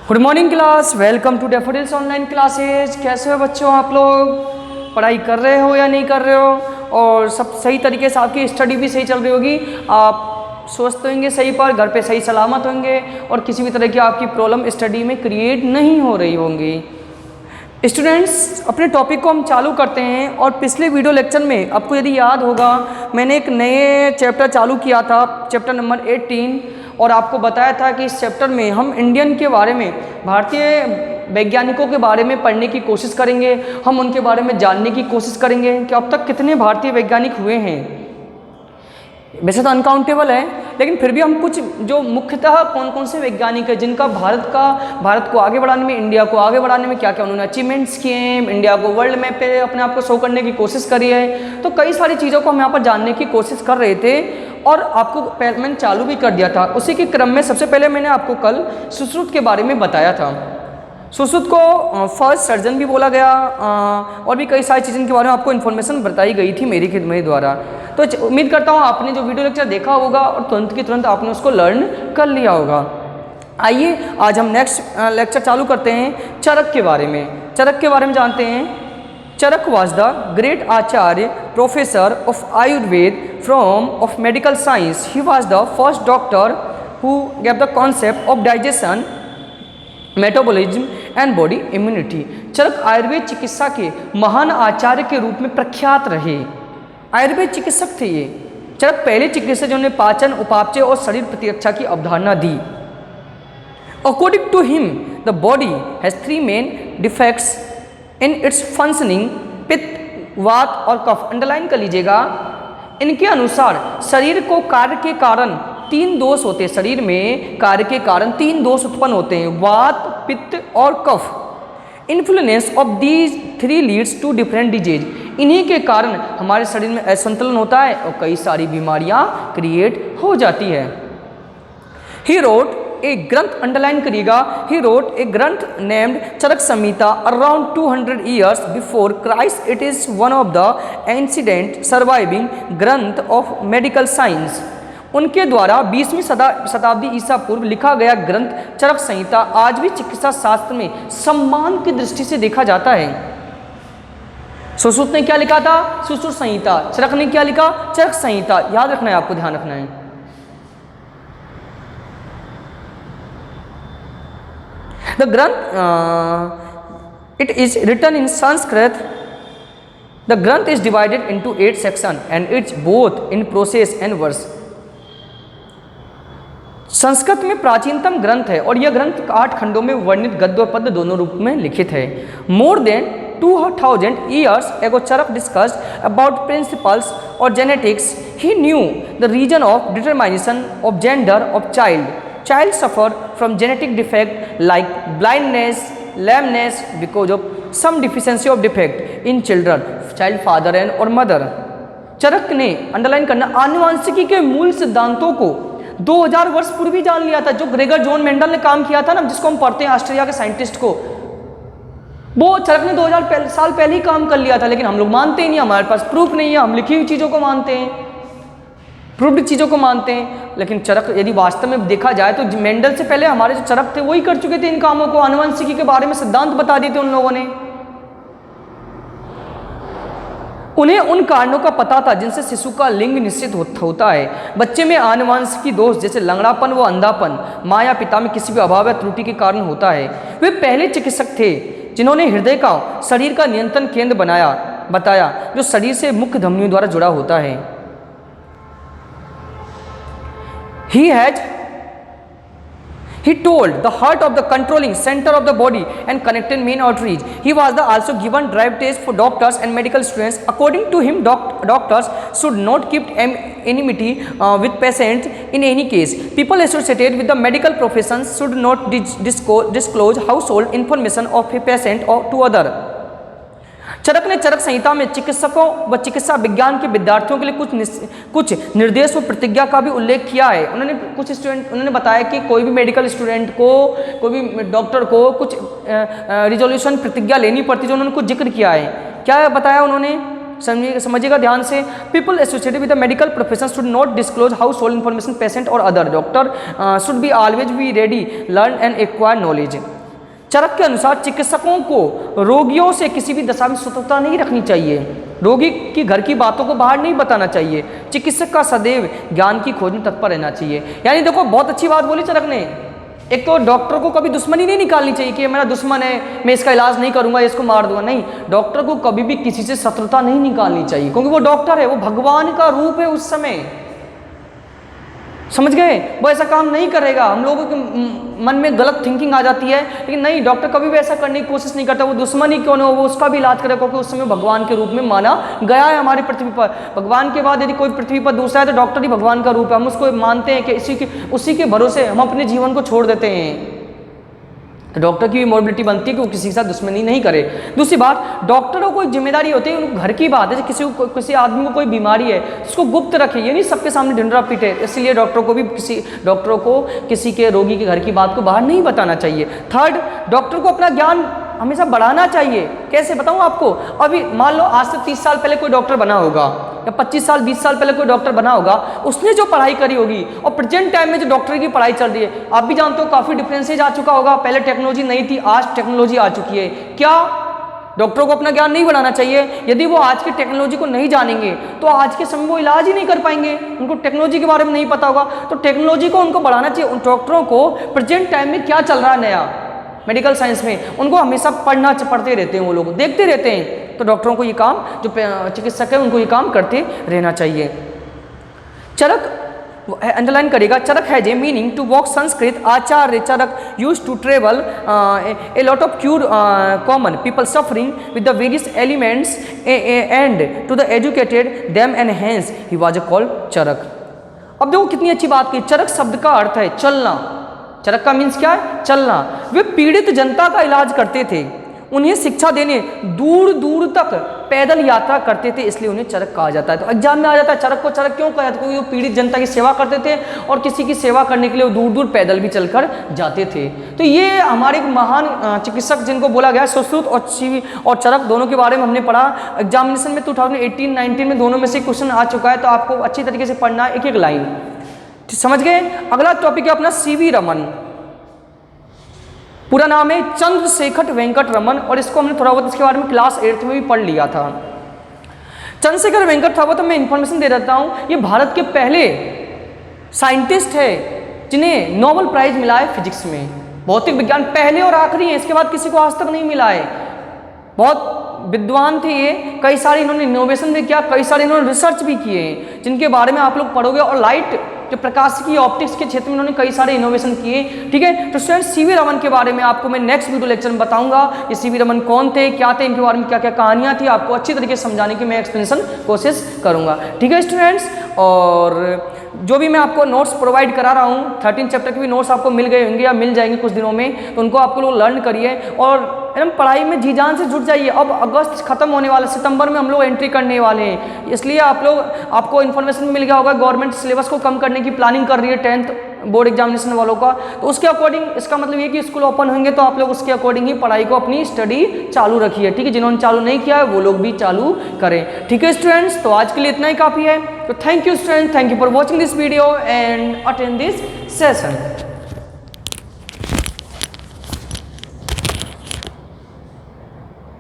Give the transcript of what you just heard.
Good morning class, welcome to Daffodils online classes. कैसे हो बच्चों आप लोग? पढ़ाई कर रहे हो या नहीं कर रहे हो? और सब सही तरीके से आपकी स्टडी भी सही चल रही होगी, आप स्वस्थ होंगे सही पर, घर पे सही सलामत होंगे और किसी भी तरह की आपकी प्रॉब्लम स्टडी में क्रिएट नहीं हो रही होंगी। स्टूडेंट्स, अपने टॉपिक को हम चालू करते हैं। और पिछले वीडियो लेक्चर में आपको यदि याद होगा, मैंने एक नए चैप्टर चालू किया था, चैप्टर नंबर 18, और आपको बताया था कि इस चैप्टर में हम इंडियन के बारे में, भारतीय वैज्ञानिकों के बारे में पढ़ने की कोशिश करेंगे। हम उनके बारे में जानने की कोशिश करेंगे कि अब तक कितने भारतीय वैज्ञानिक हुए हैं। वैसे तो अनकाउंटेबल है, लेकिन फिर भी हम कुछ जो मुख्यतः कौन कौन से वैज्ञानिक हैं जिनका भारत को आगे बढ़ाने में, इंडिया को आगे बढ़ाने में क्या क्या उन्होंने अचीवमेंट्स किए हैं, इंडिया को वर्ल्ड मैप पे अपने आप को शो करने की कोशिश करी है। तो कई सारी चीज़ों को हम यहाँ पर जानने की कोशिश कर रहे थे और आपको मैंने चालू भी कर दिया था। उसी के क्रम में सबसे पहले मैंने आपको कल सुश्रुत के बारे में बताया था। सुश्रुत को फर्स्ट सर्जन भी बोला गया, और भी कई सारी चीज़ों के बारे में आपको इन्फॉर्मेशन बताई गई थी मेरे द्वारा। तो उम्मीद करता हूँ आपने जो वीडियो लेक्चर देखा होगा और तुरंत की तुरंत आपने उसको लर्न कर लिया होगा। आइए आज हम नेक्स्ट लेक्चर चालू करते हैं चरक के बारे में। चरक के बारे में जानते हैं। चरक was the great Acharya professor of Ayurveda of medical science. He was the first doctor who gave the concept of digestion, metabolism and body immunity. Charak Ayurveda चिकित्सा के महान आचार्य के रूप में प्रख्यात रहे। आयुर्वेद चिकित्सक थे ये। चरक पहले चिकित्सक जिन्होंने पाचन, उपापचय और शरीर प्रतिरक्षा की अवधारणा दी। According to him the body has 3 main defects in its functioning: pitta, vata और कफ। अंडरलाइन कर लीजिएगा। इनके अनुसार शरीर को कार्य के कारण 3 दोष होते हैं। शरीर में कार्य के कारण 3 दोष उत्पन्न होते हैं: वात, पित्त और kapha. Influence of these 3 leads to different disease. इन्हीं के कारण हमारे शरीर में असंतुलन होता है और कई सारी बीमारियां क्रिएट हो जाती है। ही रोट ए ग्रंथ, अंडरलाइन करिएगा, ही wrote a granth named Charak Samhita around 200 years before Christ. It is one of the ancient surviving granth of medical science. उनके द्वारा 20वीं शताब्दी ईसा पूर्व लिखा गया ग्रंथ चरक संहिता आज भी चिकित्सा शास्त्र में सम्मान की दृष्टि से देखा जाता है। सुश्रुत ने क्या लिखा था? सुश्रुत संहिता। चरक ने क्या लिखा? चरक संहिता। याद रखना है, आपको ध्यान रखना है। The granth it is written in Sanskrit. The granth is divided into 8 section and its both in prose and verse. Sanskrit में प्राचीनतम ग्रंथ है और यह ग्रंथ 8 खंडों में वर्णित गद्य और पद्य दोनों रूप में लिखित है। More than 2000 years ago, Charak discussed about principles or genetics. He knew the reason of determination of gender of child. Child suffer from genetic defect like blindness, lameness because of some deficiency of defect in children, child father and or mother. चरक ने, underline करना, आनुवंशिकी के मूल सिद्धांतों को 2000 वर्ष पूर्व ही जान लिया था। जो ग्रेगर जॉन मेंडल ने काम किया था ना, जिसको हम पढ़ते हैं, ऑस्ट्रेलिया के साइंटिस्ट को, वो चरक ने 2000 साल पहले ही काम कर लिया था। लेकिन हम लोग मानते ही नहीं, हमारे पास प्रूफ नहीं है, हम लिखी हुई चीज़ों को मानते हैं, प्रूफ्ड चीज़ों को मानते हैं। लेकिन चरक यदि वास्तव में देखा जाए तो मेंडल से पहले हमारे जो चरक थे वही कर चुके थे इन कामों को। आनुवंशिकी के बारे में सिद्धांत बता दिए थे उन लोगों ने। उन्हें उन कारणों का पता था जिनसे शिशु का लिंग निश्चित होता है। बच्चे में आनुवंशिकी दोष जैसे लंगड़ापन व अंधापन माँ या पिता में किसी भी अभाव या त्रुटि के कारण होता है। वे पहले चिकित्सक थे जिन्होंने हृदय का शरीर का नियंत्रण केंद्र बताया, जो शरीर से मुख्य धमनियों द्वारा जुड़ा होता है। He told the heart of the controlling center of the body and connected main arteries. He was also given drive test for doctors and medical students. According to him, doctors should not keep enmity with patients in any case. People associated with the medical profession should not disclose household information of a patient or to other. चरक ने चरक संहिता में चिकित्सकों व चिकित्सा विज्ञान के विद्यार्थियों के लिए कुछ निर्देश व प्रतिज्ञा का भी उल्लेख किया है। उन्होंने बताया कि कोई भी मेडिकल स्टूडेंट को, कोई भी डॉक्टर को कुछ रिजोल्यूशन प्रतिज्ञा लेनी पड़ती, जो उन्होंने कुछ जिक्र किया है। क्या बताया उन्होंने? समझिएगा ध्यान से। People associated with the medical profession should not disclose household information patient और other. Doctor should be always be ready learn and acquire knowledge. Charak के अनुसार चिकित्सकों को रोगियों से किसी भी दशा में स्वतंत्रता नहीं रखनी चाहिए। रोगी की घर की बातों को बाहर नहीं बताना चाहिए। चिकित्सक का सदैव ज्ञान की खोज में तत्पर रहना चाहिए। यानी देखो बहुत अच्छी बात बोली चरक ने। एक तो डॉक्टर को कभी दुश्मनी नहीं निकालनी चाहिए कि मेरा दुश्मन है, मैं इसका इलाज नहीं करूंगा, इसको मार दूंगा। नहीं, डॉक्टर को कभी भी किसी से शत्रुता नहीं निकालनी चाहिए, क्योंकि वो डॉक्टर है, वो भगवान का रूप है उस समय। समझ गए? वो ऐसा काम नहीं करेगा। हम लोगों के मन में गलत थिंकिंग आ जाती है, लेकिन नहीं, डॉक्टर कभी भी ऐसा करने की कोशिश नहीं करता। वो दुश्मन ही क्यों न हो, वो उसका भी इलाज करे, क्योंकि उस समय भगवान के रूप में माना गया है हमारी पृथ्वी पर। भगवान के बाद यदि कोई पृथ्वी पर दूसरा है तो डॉक्टर ही भगवान का रूप है। हम उसको मानते हैं कि उसी के भरोसे हम अपने जीवन को छोड़ देते हैं। तो डॉक्टर की भी मोबिलिटी बनती है कि वो किसी के साथ दुश्मनी नहीं करे। दूसरी बात, डॉक्टरों को एक जिम्मेदारी होती है, उनको घर की बात है, किसी आदमी को कोई बीमारी है उसको गुप्त रखे, ये नहीं सबके सामने ढिंढरा पीटे। इसलिए डॉक्टरों को किसी के रोगी के घर की बात को बाहर नहीं बताना चाहिए। थर्ड, डॉक्टर को अपना ज्ञान हमेशा बढ़ाना चाहिए। कैसे बताऊं आपको? अभी मान लो आज से 30 साल पहले कोई डॉक्टर बना होगा, या 25 साल 20 साल पहले कोई डॉक्टर बना होगा, उसने जो पढ़ाई करी होगी और प्रेजेंट टाइम में जो डॉक्टर की पढ़ाई चल रही है, आप भी जानते हो काफ़ी डिफरेंसेज आ चुका होगा। पहले टेक्नोलॉजी नहीं थी, आज टेक्नोलॉजी आ चुकी है। क्या डॉक्टरों को अपना ज्ञान नहीं बढ़ाना चाहिए? यदि वो आज की टेक्नोलॉजी को नहीं जानेंगे तो आज के समय वो इलाज ही नहीं कर पाएंगे। उनको टेक्नोलॉजी के बारे में नहीं पता होगा, तो टेक्नोलॉजी को उनको बढ़ाना चाहिए। उन डॉक्टरों को प्रेजेंट टाइम में क्या चल रहा है नया मेडिकल साइंस में, उनको हमेशा पढ़ते रहते हैं, वो लोग देखते रहते हैं। तो डॉक्टरों को ये काम, जो चिकित्सक है उनको ये काम करते रहना चाहिए। चरक अंडरलाइन करेगा, Charak has a meaning to walk. Sanskrit आचार्य Charak used to travel a lot of cure common people suffering with the various elements and to the educated them and hence he was called Charak. अब देखो कितनी अच्छी बात की। चरक शब्द का अर्थ है चलना। चरक का मीन्स क्या है? चलना। वे पीड़ित जनता का इलाज करते थे, उन्हें शिक्षा देने दूर दूर तक पैदल यात्रा करते थे, इसलिए उन्हें चरक कहा जाता है। तो एग्जाम में आ जाता है चरक को चरक क्यों कहा जाता है? क्योंकि वो पीड़ित जनता की सेवा करते थे और किसी की सेवा करने के लिए वो दूर दूर पैदल भी चलकर जाते थे। तो ये हमारे एक महान चिकित्सक जिनको बोला गया, सुश्रुत और चरक दोनों के बारे में हमने पढ़ा। एग्जामिनेशन में 2018-19 में दोनों में से क्वेश्चन आ चुका है, तो आपको अच्छी तरीके से पढ़ना है, एक एक लाइन। समझ गए? अगला टॉपिक है अपना सीवी रमन। पूरा नाम है चंद्रशेखर वेंकट रमन, और इसको हमने थोड़ा बहुत इसके बारे में क्लास 8th में भी पढ़ लिया था। चंद्रशेखर वेंकट था वो, तो मैं इंफॉर्मेशन दे देता हूँ। ये भारत के पहले साइंटिस्ट है जिन्हें नोबेल प्राइज मिला है फिजिक्स में। भौतिक विज्ञान पहले और आखिरी है, इसके बाद किसी को आज तक नहीं मिला है। बहुत विद्वान थे ये, कई सारे इन्होंने इनोवेशन भी किया, कई सारे इन्होंने रिसर्च भी किए हैं, जिनके बारे में आप लोग पढ़ोगे। और लाइट जो प्रकाश की ऑप्टिक्स के क्षेत्र में इन्होंने कई सारे इनोवेशन किए। ठीक है, तो स्टूडेंट्स सीवी रमन के बारे में आपको मैं नेक्स्ट वीडियो लेक्चर में बताऊंगा। ये सीवी रमन कौन थे, क्या थे, इनके बारे में क्या क्या कहानियां थी, आपको अच्छी तरीके से समझाने की मैं एक्सप्लेनेशन कोशिश करूंगा। ठीक है स्टूडेंट्स, और जो भी मैं आपको नोट्स प्रोवाइड करा रहा हूँ, 13 चैप्टर के भी नोट्स आपको मिल गए होंगे या मिल जाएंगे कुछ दिनों में, तो उनको आपको लोग लर्न करिए और एकदम पढ़ाई में जी जान से जुट जाइए। अब अगस्त खत्म होने वाला, सितंबर में हम लोग एंट्री करने वाले हैं, इसलिए आपको इन्फॉर्मेशन मिल गया होगा। गवर्नमेंट सिलेबस को कम करने की प्लानिंग कर रही है 10th बोर्ड एग्जामिनेशन वालों का, तो उसके अकॉर्डिंग, इसका मतलब ये कि स्कूल ओपन होंगे तो आप लोग उसके अकॉर्डिंग ही पढ़ाई को, अपनी स्टडी चालू रखिए। ठीक है, जिन्होंने चालू नहीं किया है वो लोग भी चालू करें। ठीक है स्टूडेंट्स, तो आज के लिए इतना ही काफ़ी है। तो thank you students, thank you for watching this video and attend this session.